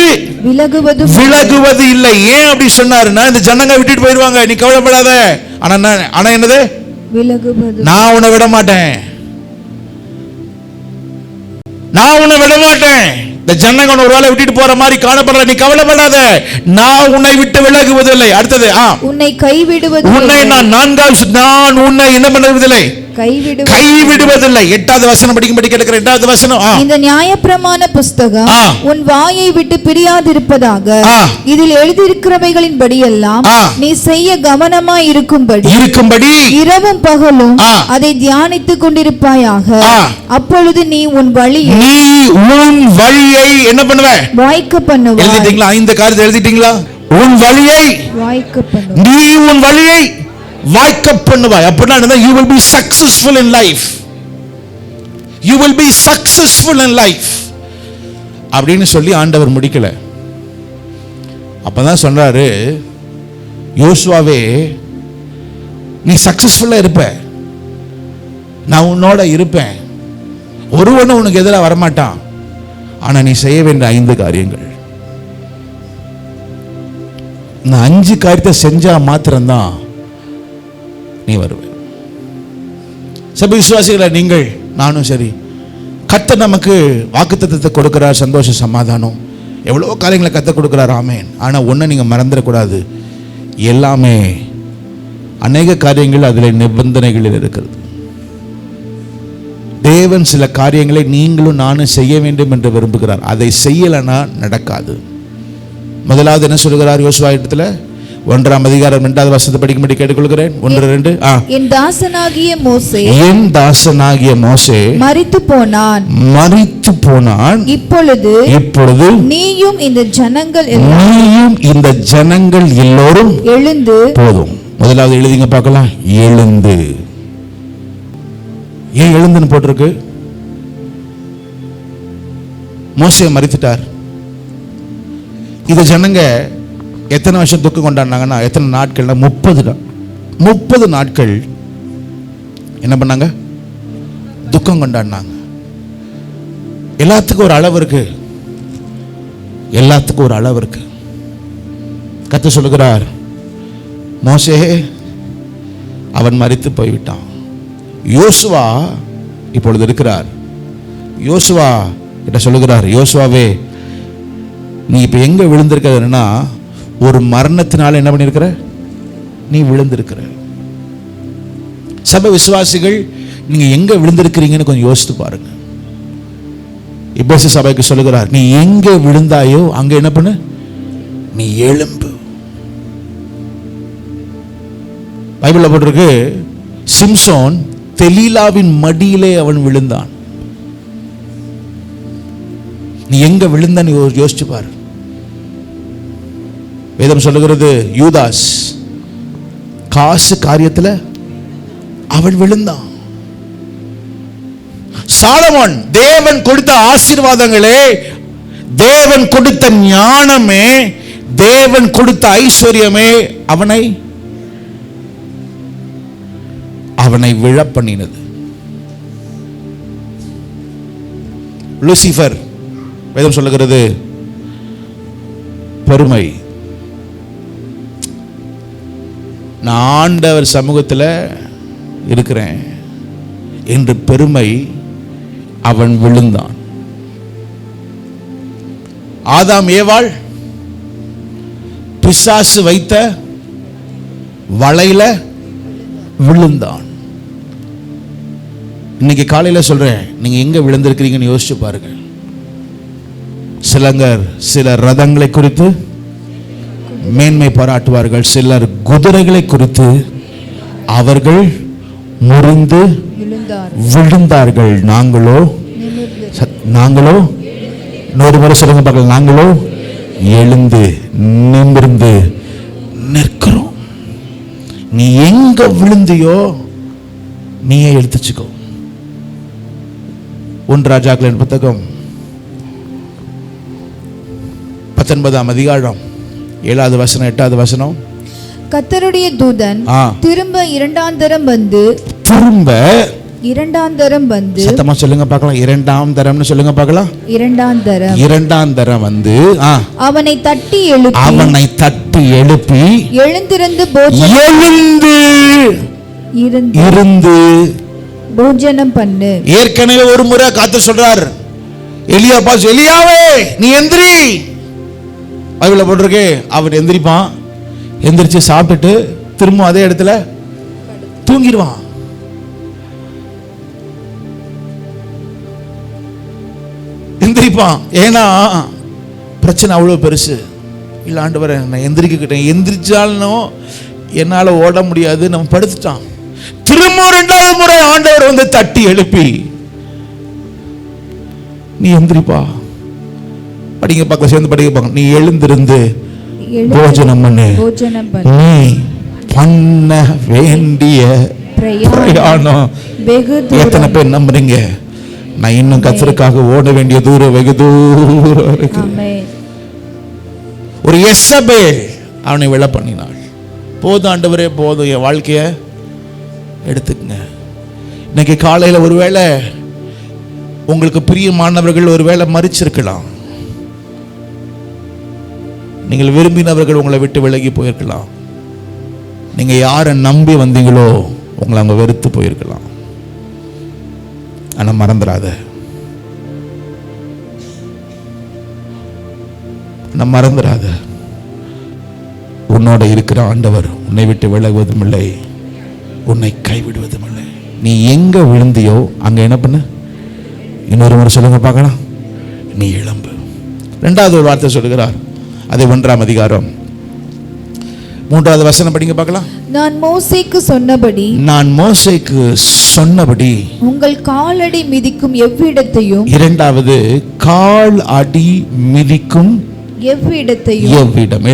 விலகுவது இல்லை. ஏன் அப்படி சொன்னாருன்னா, இந்த ஜனங்க விட்டுட்டு போயிடுவாங்க, நீ கவலைப்படாத. ஆனா என்னது? விலகுவது. நான் உன்னை விட மாட்டேன். நான் உன்னை விட மாட்டேன். இந்த ஜனங்க ஒரு வேளை விட்டுட்டு போற மாதிரி காணப்படுற, நீ கவலைப்படாத, நான் உன்னை விட்டு விலகுவதில்லை. அடுத்தது, உன்னை கைவிடுவது. உன்னை நான் உன்னை என்ன பண்ணுவதில்லை? கைவிடுவதில்லை. 8வது வசனம் படிக்கும்படி கேட்கிறேன். 8வது வசனம், இந்த நியாயப்பிரமாண புஸ்தகம் உன் வாயை விட்டு பிரியாதிருப்பதாக, இதில் எழுதியிருக்கிறவைகளின் படியெல்லாம் நீ செய்ய கவனமாய் இருக்கும்படி இரவும் பகலும் அதை தியானித்துக் கொண்டிருப்பாயாக. அப்பொழுது நீ உன் வழியை என்ன பண்ணுவ? வாய்க்க பண்ணுவாய். எழுதிட்டீங்களா? 5 காரியத்தை எழுதிட்டீங்களா? உன் வழியை வாய்க்க பண்ணுவாய். நீ உன் வழியை வாய்க்க பண்ணுவாய். அப்படின்னா you will be successful in life. You will be successful in life அப்படின்னு சொல்லி ஆண்டவர் முடிக்கல. அப்பதான் சொல்றாரு, யோசுவாவே நீ சக்சஸ்ஃபுல்லா இருப்ப, நான் உன்னோட இருப்பேன், ஒருவனும் உனக்கு எதிராக வரமாட்டான். ஆனா நீ செய்ய வேண்டிய 5 காரியங்கள். இந்த 5 காரியத்தை செஞ்சா மாத்திரம்தான் நீ வருவ. சபை விசுவாசிகளை நீங்கள் நானும் சரி, கர்த்தர் நமக்கு வாக்குத்தத்தத்தை கொடுக்கிறார், சந்தோஷ சமாதானம், எவ்வளோ காரியங்களை கர்த்தர் கொடுக்கிறார். ஆமென். ஆனா ஒன்றை நீங்க மறந்துடக்கூடாது, எல்லாமே அநேக காரியங்கள் அதில் நிபந்தனைகள் இருக்கிறது. தேவன் சில காரியங்களை நீங்களும் நானும் செய்ய வேண்டும் என்று விரும்புகிறார். அதை செய்யலைன்னா நடக்காது. முதலாவது என்ன சொல்கிறார்? யோசுவா இடத்துல 1ஆம் அதிகாரம் 2வது வசனத்தை படிக்கும்படி கேட்டுக்கொள்கிறேன். 1-2. என் தாசனாகிய மோசே மரித்து போனான். இப்பொழுது நீயும் இந்த ஜனங்கள் எல்லோரும் எழுந்து போதும். முதலாவது எழுதிங்க பார்க்கலாம். எழுந்து. ஏன் எழுந்துன்னு போட்டிருக்கு? மோசே மரித்துட்டார். இந்த ஜனங்க எத்தனை வருஷம் துக்கம் கொண்டாடினாங்கன்னா, எத்தனை நாட்கள்னா 30 நாட்கள் என்ன பண்ணாங்க? துக்கம் கொண்டாடினாங்க. எல்லாத்துக்கும் ஒரு அளவு இருக்கு. கர்த்தர் சொல்லுகிறார், மோசே அவன் மரித்து போய்விட்டான். யோசுவா இப்பொழுது இருக்கிறார். யோசுவா கிட்ட சொல்லுகிறார், யோசுவாவே நீ இப்ப எங்க விழுந்திருக்கிறன்னா, ஒரு மரணத்தினால என்ன பண்ணிருக்கிற? நீ விழுந்திருக்கிற. சபை விசுவாசிகள், நீங்க எங்க விழுந்திருக்கிறீங்கன்னு கொஞ்சம் யோசித்து பாருங்க. எபேசு சபைக்கு சொல்லுகிறார், நீ எங்க விழுந்தாயோ அங்க என்ன பண்ணு? நீ எழும்பு. பைபிள்ல போட்டிருக்கு, சிம்சோன் தெலீலாவின் மடியிலே அவன் விழுந்தான். நீ எங்க விழுந்தான்னு யோசிச்சு பாரு. வேதம் சொல்லுகிறது, யூதாஸ் காசு காரியத்துல அவன் விழுந்தான். சாலமோன் தேவன் கொடுத்த ஆசீர்வாதங்களே, தேவன் கொடுத்த ஞானமே, தேவன் கொடுத்த ஐஸ்வர்யமே அவனை விழ பண்ணினது. லூசிபர் வேதம் சொல்லுகிறது, பெருமை. நான் ஆண்டவர் சமூகத்தில் இருக்கிறேன் என்று பெருமை அவன் விழுந்தான். ஆதாம் ஏவாள் பிசாசு வைத்த வலையில விழுந்தான். இன்னைக்கு காலையில சொல்றேன், நீங்க எங்க விழுந்திருக்கிறீங்கன்னு யோசிச்சு பாருங்க. சிலர் ரதங்களை குறித்து மேன்மை பாராட்டுவார்கள், சிலர் குதிரைகளை குறித்து அவர்கள் முறிந்து விழுந்தார்கள். நாங்களோ நூறு முறை சொல்லுங்க பார்க்கலாம், நாங்களோ எழுந்து நிமிர்ந்து நிற்கிறோம். நீ எங்க விழுந்தியோ நீயே எடுத்துச்சுக்கோ. 1 ராஜாக்களின் புத்தகம் 19ஆம் அதிகாரம் 7வது வசனம் 8வது வசனம். கர்த்தருடைய தூதன் திரும்ப இரண்டாந்தரம் வந்து சத்தமா சொல்லுங்க பார்க்கலாம், இரண்டாம் தரம்னு சொல்லுங்க பார்க்கலாம். இரண்டாந்தரம் வந்து அவனை தட்டி எழுப்பி எழுந்திருந்து போஜனம் பண்ணு. ஏற்கனவே ஒரு முறை காத்து சொல்றார், எலியாவே நீ எந்திரி. பைபிள்ல போட்டிருக்கு, அவன் எந்திரிப்பான், எந்திரிச்சு சாப்பிட்டுட்டு திரும்ப அதே இடத்துல தூங்கிடுவான். எந்திரிப்பான், ஏன்னா பிரச்சனை அவ்வளவு பெருசு. இல்ல ஆண்டவரே நான் எந்திரிக்கிட்டேன், எந்திரிச்சாலும் என்னால ஓட முடியாது, நம்ம படுத்துட்டான். திரும்ப 2வது முறை ஆண்டவர் வந்து தட்டி எழுப்பி, நீ எந்திரிப்பா, படிங்க பார்க்க, சேர்ந்து படிக்க பார்க்க. நீ எழுந்திருந்து போஜனம் பண்ணு. நீ பண்ண வேண்டிய பிரயாணம் எத்தனை பேர் நம்புறீங்க? நான் இன்னும் கர்த்தருக்காக ஓட வேண்டிய தூரம் வெகு தூரம் இருக்கு. ஒரு எசபேல் அவனை விழ பண்ணினாள். போதும் ஆண்டவரே போதும், என் வாழ்க்கைய எடுத்துக்கங்க. இன்னைக்கு காலையில ஒருவேளை உங்களுக்கு பிரியமானவர்கள் ஒருவேளை மரிச்சிருக்கலாம், நீங்கள் விரும்பினவர்கள் உங்களை விட்டு விலகி போயிருக்கலாம், நீங்க யாரை நம்பி வந்தீங்களோ உங்களை அவங்க வெறுத்து போயிருக்கலாம். ஆனா மறந்துடாத, உன்னோட இருக்கிற ஆண்டவர் உன்னை விட்டு விலகுவதும் இல்லை, உன்னை கைவிடுவதும் இல்லை. நீ எங்க விழுந்தியோ அங்க என்ன பண்ண? இன்னொரு முறை சொல்லுங்க பார்க்கலாம், நீ எழும்பு. 2வது ஒரு வார்த்தை சொல்லுகிறார், அது 1ஆம் அதிகாரம் 3வது வசனம் படிங்க பார்க்கலாம். நான் மோசேக்கு சொன்னபடி உங்கள் காலடி மிதிக்கும் எவ்விடத்தையும். 2வது கால் அடி மிதிக்கும் எவ்விடம்.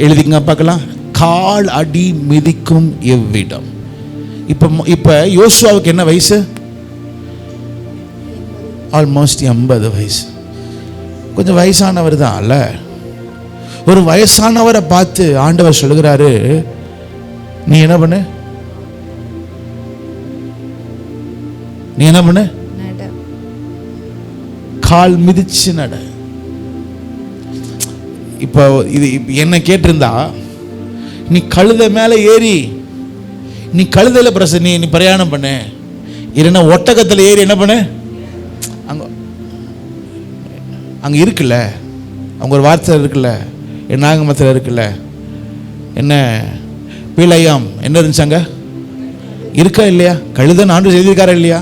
எழுதிங்க பார்க்கலாம், கால் அடி மிதிக்கும் எவ்விடம். இப்ப யோசுவாவுக்கு என்ன வயசு? ஆல்மோஸ்ட் 80 வயசு. கொஞ்சம் வயசானவர் தான் அல்ல. ஒரு வயசானவரை பார்த்து ஆண்டவர் சொல்லுகிறாரு, நீ என்ன பண்ணு? கால் மிதிச்சு நட. இப்போ இது என்ன கேட்டிருந்தா, நீ கழுதை மேல ஏறி, நீ கழுதையில நீ பிரயாணம் பண்ணு, இல்லைன்னா ஒட்டகத்தில் ஏறி என்ன பண்ணு. அங்க இருக்குல்ல, அவங்க ஒரு வார்த்தை இருக்குல்ல, என்னாகமத்தில் இருக்குல்ல, என்ன பீலையாம் என்ன இருந்துச்சாங்க இருக்கா இல்லையா? கழுதை ஆண்டு செய்திருக்காரா இல்லையா?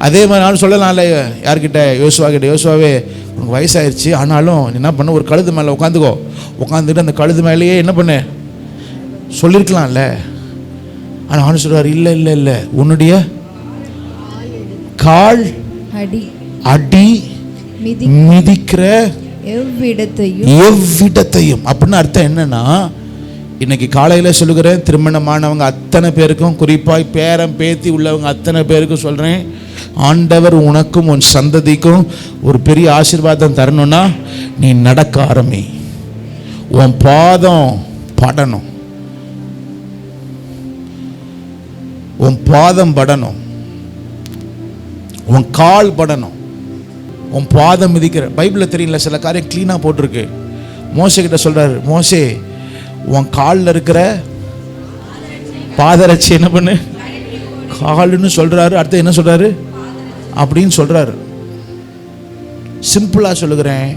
அதே மாதிரி நான் சொல்லலாம்ல யார்கிட்ட? யோசுவாவே உனக்கு வயசாயிருச்சு, ஆனாலும் என்ன பண்ண, ஒரு கழுது மேலே உட்காந்துட்டு அந்த கழுது மேலேயே என்ன பண்ண சொல்லியிருக்கலாம்ல. ஆனால் ஆண்டு சொல்றாரு, இல்லை இல்லை இல்லை, உன்னுடைய கால் அடி மிதிக்கிற எவ்விடத்தையும். அப்படின்னு அர்த்தம் என்னன்னா, இன்னைக்கு காலையில சொல்லுகிறேன், திருமணமானவங்க அத்தனை பேருக்கும், குறிப்பாய் பேரம் பேத்தி உள்ளவங்க அத்தனை பேருக்கும் சொல்றேன், ஆண்டவர் உனக்கும் உன் சந்ததிக்கும் ஒரு பெரிய ஆசீர்வாதம் தரணும்னா நீ நடக்க ஆரம்பி. உன் பாதம் படணும், உன் பாதம் படணும், உன் கால் படணும், உன் பாதம் மிதிக்கிற. பைபிளில் தெரியல, சில காரியம் கிளீனா போட்டிருக்கு. மோசே கிட்ட சொல்றாரு, மோசே உன் காலில் இருக்கிற பாதரட்சி என்ன பண்ணு, காலுன்னு சொல்றாரு. அடுத்து என்ன சொல்றாரு அப்படின்னு சொல்றாரு. சிம்பிளா சொல்லுகிறேன்,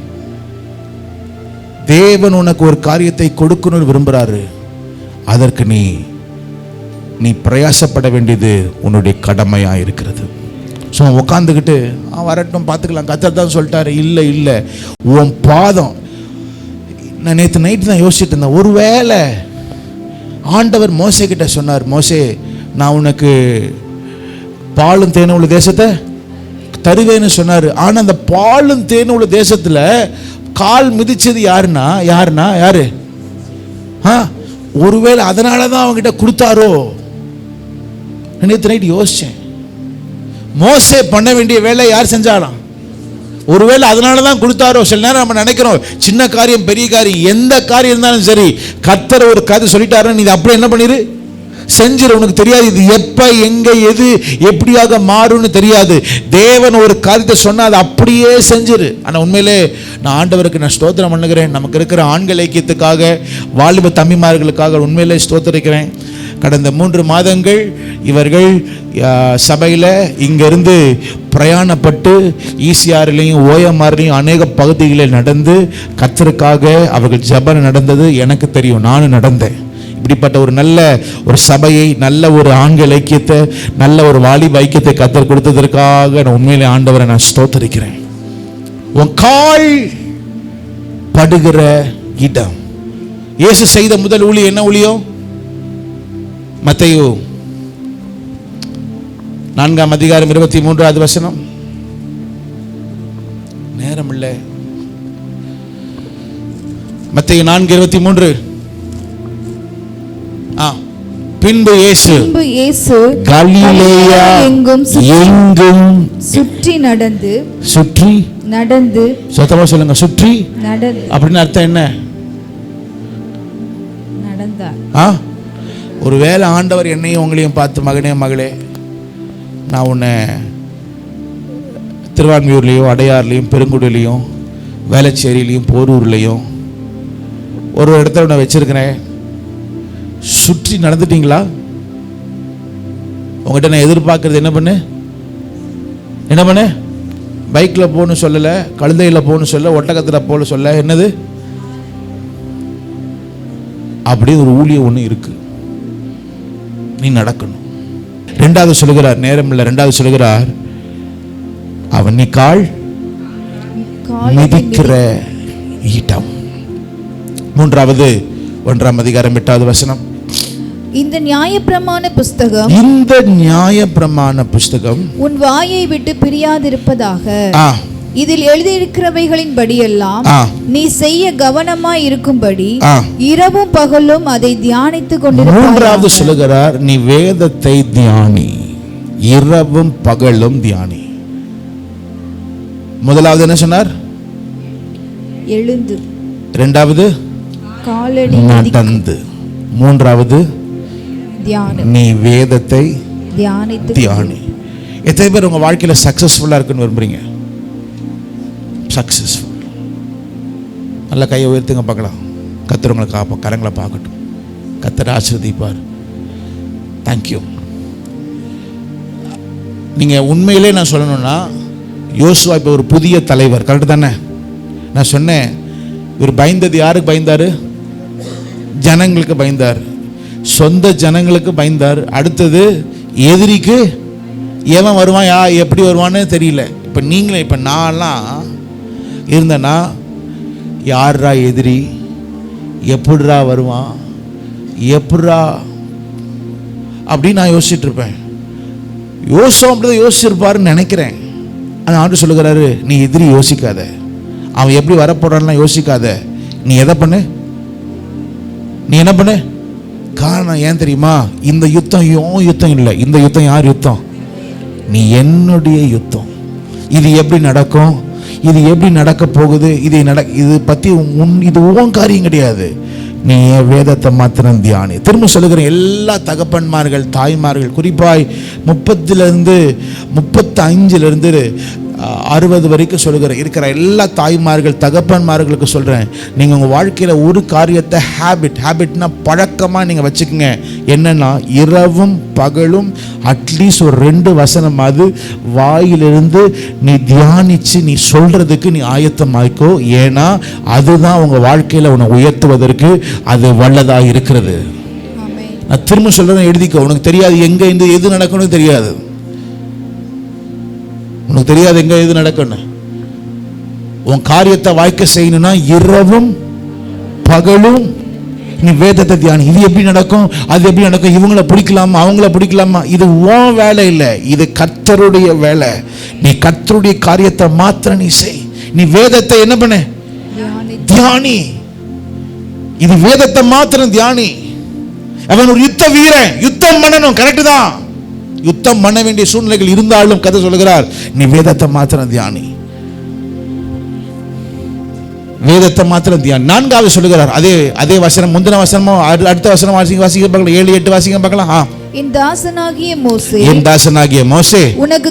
தேவன் உனக்கு ஒரு காரியத்தை கொடுக்கணும்னு விரும்புறாரு. அதற்கு நீ பிரயாசப்பட வேண்டியது உன்னுடைய கடமையா இருக்கிறது. ஸோ உட்காந்துக்கிட்டு வரட்டும் பார்த்துக்கலாம், கர்த்தர் தான் சொல்லிட்டாரு. இல்லை இல்லை, உன் பாதம். நான் நேற்று நைட்டு தான் யோசிச்சுட்டு இருந்தேன், ஒருவேளை ஆண்டவர் மோசே கிட்ட சொன்னார், மோசே நான் உனக்கு பாலும் தேனும் உள்ள தேசத்தை தருவேன்னு சொன்னார். ஆனால் அந்த பாலும் தேனும் உள்ள தேசத்தில் கால் மிதிச்சது யாருன்னா யாரு? ஒருவேளை அதனால தான் அவங்ககிட்ட கொடுத்தாரோ? நேற்று நைட்டு யோசிச்சேன், மோசே பண்ண வேண்டிய வேலை யார் செஞ்சாலாம்? ஒருவேளை அதனால தான் கொடுத்தாரோ? சில நேரம் நம்ம நினைக்கிறோம், சின்ன காரியம் பெரிய காரியம் எந்த காரியம் இருந்தாலும் சரி, கர்த்தர் ஒரு காரியம் சொல்லிட்டாரு, நீ அப்படியே என்ன பண்ணிரு, செஞ்சிரு. உனக்கு தெரியாது இது எப்ப எங்க எது எப்படியாக மாறும்னு தெரியாது. தேவன் ஒரு காரியத்தை சொன்னா அதை அப்படியே செஞ்சிரு. ஆனா உண்மையிலே நான் ஆண்டவருக்கு நான் ஸ்தோத்திரம் பண்ணுகிறேன். நமக்கு இருக்கிற ஆண்கள் ஐக்கியத்துக்காக, வாலிப தம்பிமார்களுக்காக உண்மையிலே ஸ்தோத்திரிக்கிறேன். கடந்த 3 மாதங்கள் இவர்கள் சபையில் இங்கிருந்து பிரயாணப்பட்டு ஈசிஆர்லையும் ஓஎம்ஆர்லையும் அநேக பகுதிகளில் நடந்து கர்த்தருக்காக அவர்கள் ஜெபம் நடந்தது எனக்கு தெரியும். நானும் நடந்தேன். இப்படிப்பட்ட ஒரு நல்ல ஒரு சபையை, நல்ல ஒரு ஆண்கள் ஐக்கியத்தை, நல்ல ஒரு வாலிப ஐக்கியத்தை கர்த்தர் கொடுத்ததற்காக நான் உண்மையிலே ஆண்டவரை நான் ஸ்தோத்திரிக்கிறேன். உன் கால் படுகிற இடம். இயேசு செய்த முதல் ஊழியம் என்ன ஊழியம்? மத்தேயு 4ஆம் அதிகாரம் 23வது வசனம். நேரம் இல்லை. மத்தேயு 4:23. பின்பு இயேசு கலிலேயா எங்கும் சுற்றி நடந்து சத்தமா சொல்லுங்க, சுற்றி நடந்து. அப்படின்னு அர்த்தம் என்ன? நடந்தார். ஒருவேளை ஆண்டவர் என்னையும் உங்களையும் பார்த்து, மகனே மகளே, நான் உன்னை திருவான்மியூர்லேயும் அடையார்லேயும் பெருங்குடிலையும் வேளச்சேரியிலையும் போரூர்லையும் ஒரு இடத்துல உன்னை வச்சிருக்கிறேன், சுற்றி நடந்துட்டீங்களா? உங்கள்கிட்ட நான் எதிர்பார்க்கறது என்ன பண்ணு? பைக்கில் போகணும்னு சொல்லலை, கழுதையில் போகணும்னு சொல்ல, ஒட்டகத்தில் போக சொல்ல, என்னது அப்படி ஒரு ஊழியம் ஒன்று இருக்கு, நீ நடக்கணும். 2வது சொல்லுகிறார், நேரம் இல்லை, 2வது சொல்லுகிறார், அவன் நீ கால் மிதிக்கிற இடம். 3வது 1ஆம் அதிகாரம் 8வது வசனம். இந்த நியாயப்பிரமாண புஸ்தகம் உன் வாயை விட்டு பிரியாதிருப்பதாக. இதில் எழுதியிருக்கிறவைகளின் படியெல்லாம் நீ செய்ய கவனமாய் இருக்கும்படி இரவும் பகலும் அதை தியானித்துக் கொண்டிருப்பாய். 3வது சொல்லுகிறார், நீ வேதத்தை தியானி, இரவும் பகலும் தியானி. 1வது என்ன சொன்னார்? எழுந்து. 2வது காலடி நடந்து. 3வது தியானம். நீ வேதத்தை தியானி. எத்தனை பேர் உங்க வாழ்க்கையில சக்சஸ்ஃபுல்லா இருக்குன்னு விரும்புறீங்க? சக்சஸ்ஃபுல். நல்ல கையை உயர்த்துங்க பார்க்கலாம். கர்த்தர் உங்களை கரங்களை பார்க்கட்டும். கர்த்தர் ஆசீர்வதிப்பார். தேங்க்யூ. நீங்கள் உண்மையிலே நான் சொல்லணும்னா, யோசுவா இப்போ ஒரு புதிய தலைவர், கரெக்டு தானே? நான் சொன்னேன், இவர் பயந்தது யாருக்கு பயந்தார்? ஜனங்களுக்கு பயந்தார், சொந்த ஜனங்களுக்கு பயந்தார். அடுத்தது எதிரிக்கு எவன் வருவான், எப்படி வருவான்னு தெரியல. இப்போ நீங்களே, இப்போ நான்லாம் இருந்தேன்னா, யார்ரா எதிரி, எப்படிரா வருவான், எப்படிரா அப்படின்னு நான் யோசிச்சுட்டு இருப்பேன். அப்படிதான் யோசிச்சிருப்பாருன்னு நினைக்கிறேன். ஆனால் ஆண்டு சொல்லுகிறாரு, நீ எதிரி யோசிக்காத, அவன் எப்படி வரப்போறான்லாம் யோசிக்காத, நீ எதை பண்ணு, நீ என்ன பண்ணு. காரணம் ஏன் தெரியுமா? இந்த யுத்தம் யுத்தம் இல்லை, இந்த யுத்தம் யார் யுத்தம்? நீ என்னுடைய யுத்தம். இது எப்படி நடக்கும், இது எப்படி நடக்க போகுது, இது பற்றி இது உன் காரியம் கிடையாது. நீ வேதத்தை மாத்திரம் தியானி. திரும்ப சொல்லுகிறேன், எல்லா தகப்பன்மார்கள், தாய்மார்கள், குறிப்பாய் 30 to 35 60 வரைக்கும் சொல்லுகிறேன். இருக்கிற எல்லா தாய்மார்கள் தகப்பன்மார்களுக்கு சொல்கிறேன், நீங்கள் உங்கள் வாழ்க்கையில் ஒரு காரியத்தை ஹேபிட்னா பழக்கமாக நீங்கள் வச்சுக்கோங்க. என்னென்னா, இரவும் பகலும் அட்லீஸ்ட் ஒரு 2 வசனமாவது வாயிலிருந்து நீ தியானித்து நீ சொல்கிறதுக்கு நீ ஆயத்தமாய்க்கோ. ஏன்னா அதுதான் உங்கள் வாழ்க்கையில் உன்னை உயர்த்துவதற்கு அது வல்லதாக இருக்கிறது. நான் திரும்ப சொல்கிறேன், எழுதிக்கோ. உனக்கு தெரியாது எங்கே எது நடக்கணும்னு தெரியாது. உனக்கு தெரியாது எங்க எது நடக்கணும். உன் காரியத்தை வாய்க்க செய்யணும்னா இரவும் பகலும் நீ வேதத்தை தியானி. இது எப்படி நடக்கும், அது எப்படி நடக்கும், இவங்களை பிடிக்கலாமா அவங்கள பிடிக்கலாமா, இது உன் வேலை இல்லை, இது கர்த்தருடைய வேலை. நீ கர்த்தருடைய காரியத்தை மாத்திரம் நீ செய். நீ வேதத்தை என்ன பண்ணு, தியானி. இது வேதத்தை மாத்திரம் தியானி. அவன் ஒரு யுத்த வீரன், யுத்தம் பண்ணணும். கரெக்ட் தான், யுத்தம் பண்ண வேண்டிய சூழ்நிலைகள் இருந்தாலும் கதை சொல்லுகிறார், நீ வேதத்தை மாத்திரம் தியானி. வேதத்தை மாத்திரம் தியானி. 4வது சொல்லுகிறார், அதே வசனம், முந்தின வசனமோ அடுத்த வசனம் வாசிக்க பார்க்கலாம். 7, 8 வாசிக்க பார்க்கலாம். என் தாசனாகிய மோசே உனக்கு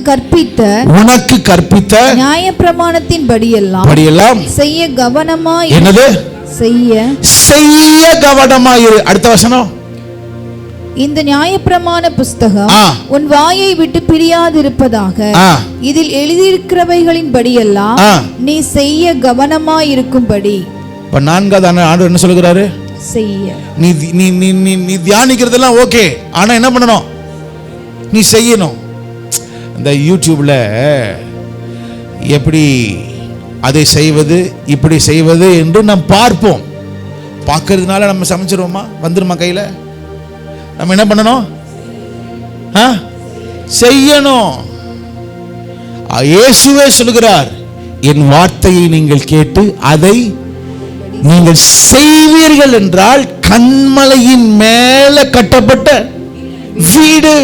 கற்பித்த நியாயப்பிரமாணத்தின் படியெல்லாம் செய்ய கவனமாய். என்னது செய்ய கவனமாயிரு. அடுத்த வசனம், இந்த நியாயப்பிரமாண புஸ்தகம் உன் வாயை விட்டு பிரியாதிருப்பதாக, இதில் எழுதியிருக்கிறவைகளின் படியெல்லாம் நீ செய்ய கவனமாயிருக்கும்படி. 4வது ஆண்டவர் என்ன சொல்கிறாரு, செய்ய. நீ தியானிக்கிறதெல்லாம் ஓகே, ஆனா என்ன பண்ணணும், நீ செய்யணும். இந்த யூடியூப்ல எப்படி அதை செய்வது இப்படி செய்வது என்று நாம் பார்ப்போம். பார்க்கறதுனால நம்ம சமைச்சிருவோமா, வந்துருமா கையில? நம்ம என்ன பண்ணணும், செய்யணும். இயேசுவே சொல்கிறார், என் வார்த்தையை நீங்கள் கேட்டு அதை நீங்கள் செய்வீர்கள் என்றால் கன்மலையின் மேல கட்டப்பட்ட வீடு.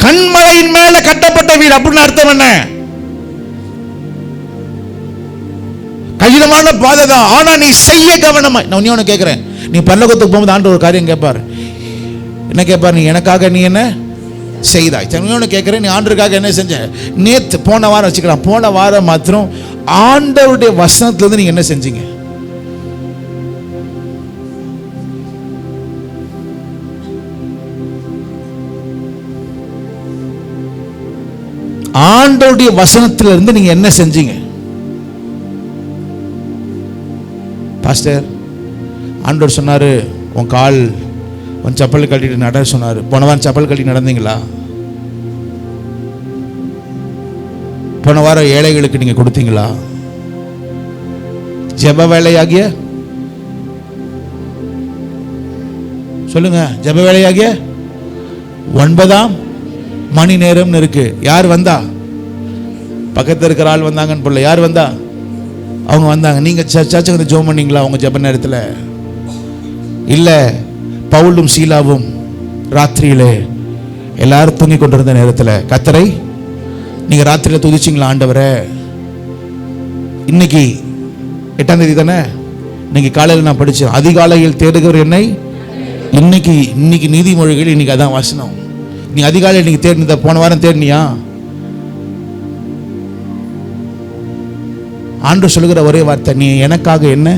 கன்மலையின் மேல கட்டப்பட்ட வீடு அப்படின்னு அர்த்தம் என்ன? கடினமான பாதை தான், ஆனா நீ செய்ய கவனமா. நான் ஒன்னு கேட்கிறேன், நீ பரலோகத்துக்கு போகும்போது ஆண்டவர் ஒரு காரியம் கேட்பார். என்ன கேட்பார்? நீ எனக்காக நீ என்ன செய்தாய். கேட்கிறேன், நீ ஆண்டவருக்காக என்ன செஞ்ச? நேத்து போன வாரம் வச்சுக்கலாம், போன வாரம் மாத்திரம் ஆண்டவருடைய வசனத்துல இருந்து நீங்க என்ன செஞ்சீங்க? ஆண்டவருடைய வசனத்துல இருந்து நீங்க என்ன செஞ்சீங்க? பாஸ்டர், ஆண்டவர் சொன்னாரு உன் கால் உன் செப்பல் கட்டிட்டு நட சொன்னாரு. போன வாரம் செப்பல் கட்டி நடந்தீங்களா? போன வாரம் ஏழைகளுக்கு நீங்க கொடுத்தீங்களா? ஜெப வேலையாகிய சொல்லுங்க, ஜெப வேலையாகிய 9ஆம் மணி நேரம்னு இருக்கு. யார் வந்தா? பக்கத்தில் இருக்கிற ஆள் வந்தாங்கன்னு போல. யார் வந்தா? அவங்க வந்தாங்க. நீங்க சர்ச்சுக்கு வந்து ஜெபம் பண்ணீங்களா உங்க ஜெப நேரத்தில்? இல்ல, பவுலும் சீலாவும் ராத்திரியிலே எல்லாரும் தூங்கி கொண்டிருந்த நேரத்தில் கர்த்தரை நீங்க ராத்திரியில துதிச்சிங்களா? ஆண்டவரே, இன்னைக்கு 8ஆம் தேதி தானே, இன்னைக்கு காலையில் நான் படிச்சேன், அதிகாலையில் தேடுகிறவர் என்னை. இன்னைக்கு நீதிமொழிகள், இன்னைக்கு அதான் வசனம். நீ அதிகாலையில் இன்னைக்கு தேடினத போன வாரம் தேடினியா? ஆண்டவர் சொல்லுகிற ஒரே வார்த்தை, நீ எனக்காக என்ன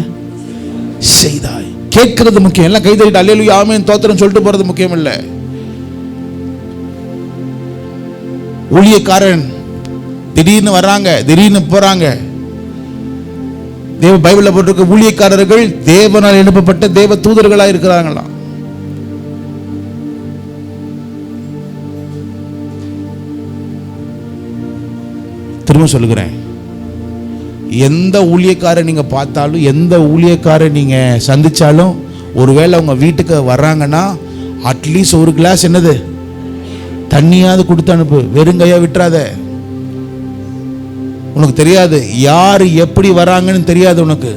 செய்தாய். கேட்கிறது முக்கியம். எல்லாம் கை தட்டிட்டு அல்லேலூயா ஆமென் தோத்திரம் சொல்லிட்டு போறது முக்கியம் இல்லை. ஊழியக்காரன் திடீர்னு வர்றாங்க, திடீர்னு போறாங்க. தேவ பைபிள்ல போட்டிருக்க ஊழியக்காரர்கள் தேவனால் எழுப்பப்பட்ட தேவ தூதர்களா இருக்கிறாங்களாம். திரும்ப சொல்லுகிறேன், எந்த ஊழியக்காரை நீங்க பார்த்தாலும், எந்த ஊழியக்காரை நீங்க சந்திச்சாலும், ஒருவேளை உங்க வீட்டுக்கு வர்றாங்கன்னா அட்லீஸ்ட் ஒரு கிளாஸ் என்னது தண்ணியாவது கொடுத்து அனுப்பு. வெறுங்கையா விட்டுறாத. உனக்கு தெரியாது யாரு எப்படி வராங்கன்னு தெரியாது. உனக்கு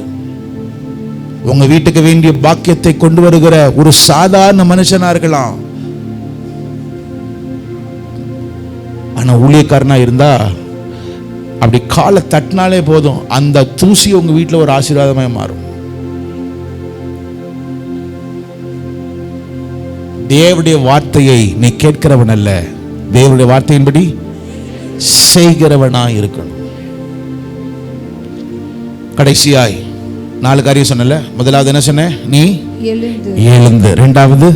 உங்க வீட்டுக்கு வேண்டிய பாக்கியத்தை கொண்டு வருகிற ஒரு சாதாரண மனுஷனா இருக்கலாம். ஆனா ஊழியக்காரனா இருந்தா அப்படி காலை தட்டினாலே போதும், அந்த தூசி உங்க வீட்டில் ஒரு ஆசீர்வாதமாய் மாறும். தேவனுடைய வார்த்தையை நீ கேட்கிறவன் அல்ல, தேவனுடைய வார்த்தையின்படி செய்கிறவனாய் இருக்கணும். கடைசியாய் 4 காரியம் சொன்னல. முதலாவது என்ன சொன்ன? நீ எழுந்து. இரண்டாவது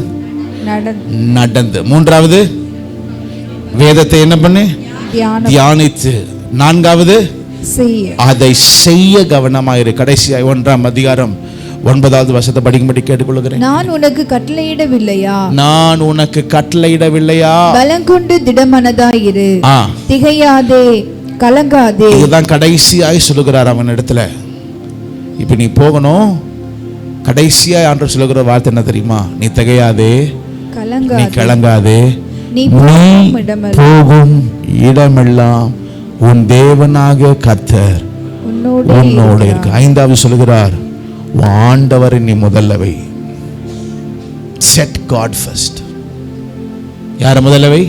நடந்து. மூன்றாவது வேதத்தை என்ன பண்ணு? தியானித்து. நான்காவது அதை செய்ய கவனமாயிரு. கடைசியாய் 1ஆம் அதிகாரம் 9வது வசனத்தை படிக்கும்படி கேட்டுக்கொள்கிறேன். நான் உனக்கு கட்டளையிடவில்லையா? நான் உனக்கு கட்டளையிடவில்லையா? பலங்கொண்டு திடமனதாயிரு, திகையாதே, கலங்காதே. இதுதான் கடைசியாய் சொல்லுகிறார் அவன் இடத்துல. இப்ப நீ போகணும். கடைசியாய் ஆண்டவர் சொல்லுகிற வார்த்தை என்ன தெரியுமா? நீ திகையாதே, நீ கலங்காதே, நீ போகும் இடமெல்லாம் உன் தேவனாகிய கர்த்தர் உன்னோடு இருக்கு. 5வது சொல்லுகிறார், ஆண்டவரை நீ முதல்ல வை. Set God first. யார முதல்ல வை?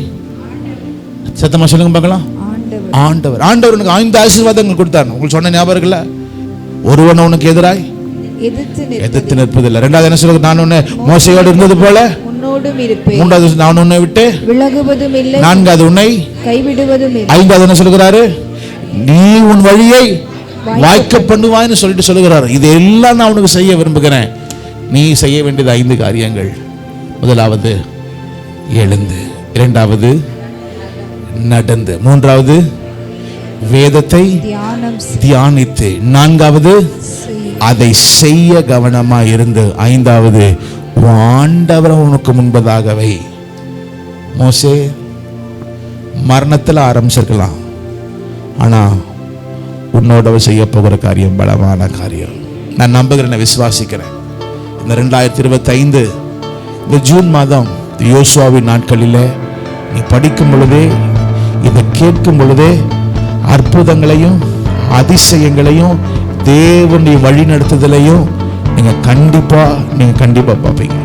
சத்தமா சொல்லுங்க பார்க்கலாம். ஆண்டவர். ஆண்டவர் உனக்கு 5 ஆசீர்வாதங்கள் கொடுத்தார். உங்களுக்கு சொன்ன ஞாபகம் இருக்குல்ல? ஒருவன் உனக்கு எதிராய் எதிர்த்து நிற்பதில்லை. 2வது என்ன சொல்லுங்க? நான் உன்னை மோசையோடு இருந்தது போல உன்னோடும் இருப்பேன். 3வது நான் உன்னை விட்டு விலகுவதும் இல்லை. 4வது உன்னை கைவிடுவதும் இல்லை. 5வது என்ன சொல்லுகிறாரு? நீ உன் வழியை வாய்க்க பண்ணுவாய்னு சொல்லிட்டு சொல்லுகிறாரு. இதெல்லாம் நான் உனக்கு செய்ய விரும்புகிறேன். நீ செய்ய வேண்டியது 5 காரியங்கள். முதலாவது எழுந்து, 2வது நடந்து, 3வது வேதத்தை தியானித்து, 4வது அதை செய்ய கவனமாக இருந்து, 5வது ஆண்டவர் உனக்கு முன்பதாகவே. மோசே மரணத்தில் ஆரம்பிச்சிருக்கலாம், ஆனா உன்னோட செய்ய போகிற காரியம் பலமான காரியம். நான் நம்புகிறேன், விசுவாசிக்கிறேன். இந்த 2025 இந்த ஜூன் மாதம் யோசுவாவின் நாட்களில் நீ படிக்கும் பொழுதே, இதை கேட்கும் பொழுதே அற்புதங்களையும் அதிசயங்களையும் தேவனுடைய வழி நடத்துதலையும் நீங்க கண்டிப்பா பார்ப்பீங்க.